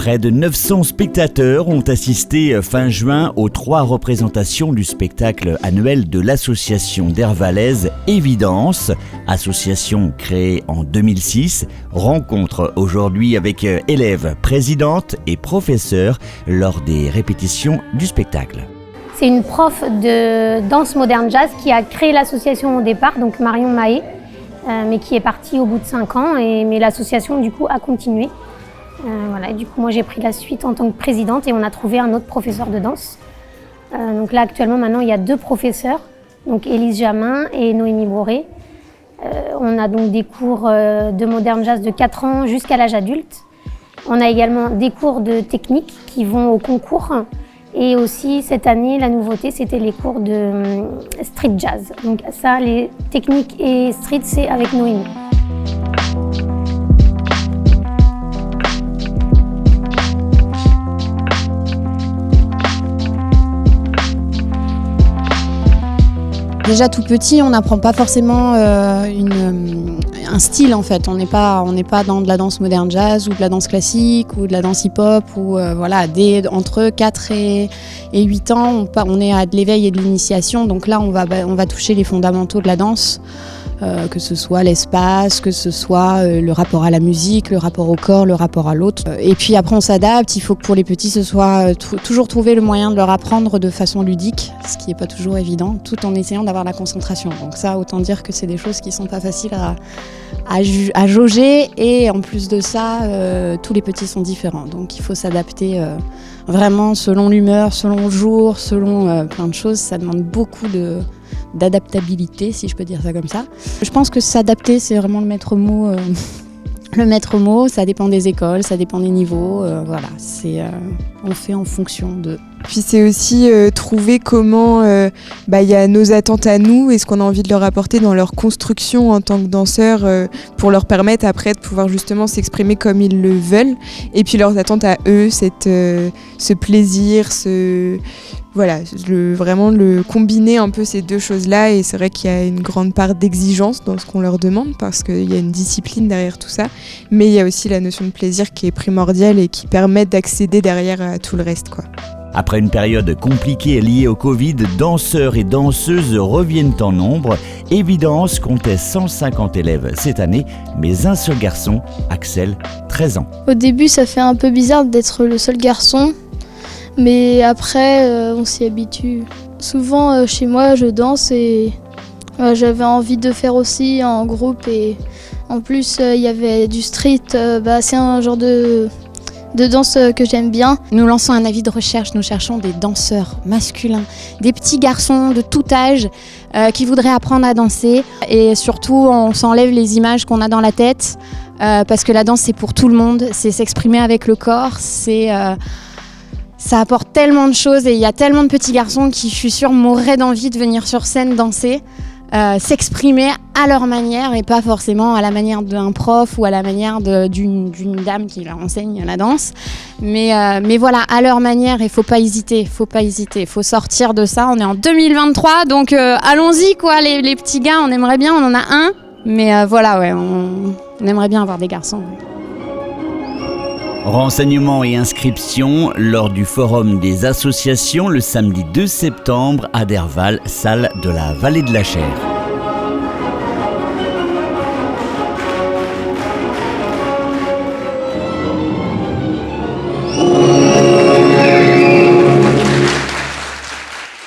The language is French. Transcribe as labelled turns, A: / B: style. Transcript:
A: Près de 900 spectateurs ont assisté fin juin aux 3 représentations du spectacle annuel de l'association d'Hervalaise Évidence, association créée en 2006, rencontre aujourd'hui avec élèves, présidentes et professeurs lors des répétitions du spectacle.
B: C'est une prof de danse moderne jazz qui a créé l'association au départ, donc Marion Mahé, mais qui est partie au bout de 5 ans, mais l'association du coup a continué. Et du coup moi j'ai pris la suite en tant que présidente et on a trouvé un autre professeur de danse. Donc là actuellement maintenant il y a 2 professeurs, donc Élise Jamin et Noémie Boré. On a donc des cours de moderne jazz de 4 ans jusqu'à l'âge adulte. On a également des cours de technique qui vont au concours. Et aussi cette année la nouveauté c'était les cours de street jazz. Donc ça les techniques et street c'est avec Noémie.
C: Déjà tout petit, on n'apprend pas forcément un style en fait. On n'est pas dans de la danse moderne jazz ou de la danse classique ou de la danse hip-hop ou entre 4 et 8 ans, on est à de l'éveil et de l'initiation. Donc là, on va toucher les fondamentaux de la danse. Que ce soit l'espace, que ce soit le rapport à la musique, le rapport au corps, le rapport à l'autre. Et puis après on s'adapte, il faut que pour les petits ce soit toujours trouver le moyen de leur apprendre de façon ludique, ce qui n'est pas toujours évident, tout en essayant d'avoir la concentration. Donc ça, autant dire que c'est des choses qui ne sont pas faciles à jauger, et en plus de ça, tous les petits sont différents. Donc il faut s'adapter vraiment selon l'humeur, selon le jour, selon plein de choses. Ça demande beaucoup d'adaptabilité, si je peux dire ça comme ça. Je pense que s'adapter, c'est vraiment le maître mot. Le maître mot, ça dépend des écoles, ça dépend des niveaux. On fait en fonction de.
D: Puis c'est aussi trouver comment y a nos attentes à nous et ce qu'on a envie de leur apporter dans leur construction en tant que danseurs pour leur permettre après de pouvoir justement s'exprimer comme ils le veulent. Et puis leurs attentes à eux, ce plaisir, vraiment combiner un peu ces 2 choses-là. Et c'est vrai qu'il y a une grande part d'exigence dans ce qu'on leur demande parce qu'il y a une discipline derrière tout ça. Mais il y a aussi la notion de plaisir qui est primordiale et qui permet d'accéder derrière à tout le reste, quoi.
A: Après une période compliquée liée au Covid, danseurs et danseuses reviennent en nombre. Évidence comptait 150 élèves cette année, mais un seul garçon, Axel, 13 ans.
E: Au début, ça fait un peu bizarre d'être le seul garçon, mais après, on s'y habitue. Souvent, chez moi, je danse et j'avais envie de faire aussi en groupe. Et en plus, il y avait du street, c'est un genre de danse que j'aime bien.
C: Nous lançons un avis de recherche, nous cherchons des danseurs masculins, des petits garçons de tout âge qui voudraient apprendre à danser. Et surtout, on s'enlève les images qu'on a dans la tête parce que la danse, c'est pour tout le monde, c'est s'exprimer avec le corps, ça apporte tellement de choses et il y a tellement de petits garçons qui, je suis sûre, mourraient d'envie de venir sur scène danser. S'exprimer à leur manière et pas forcément à la manière d'un prof ou à la manière d'une dame qui leur enseigne la danse. Mais voilà, à leur manière, il faut pas hésiter, faut sortir de ça. On est en 2023, donc allons-y quoi, les petits gars, on aimerait bien, on en a un. Mais on aimerait bien avoir des garçons.
A: Renseignements et inscriptions lors du forum des associations le samedi 2 septembre à Derval, salle de la Vallée de la Chaire.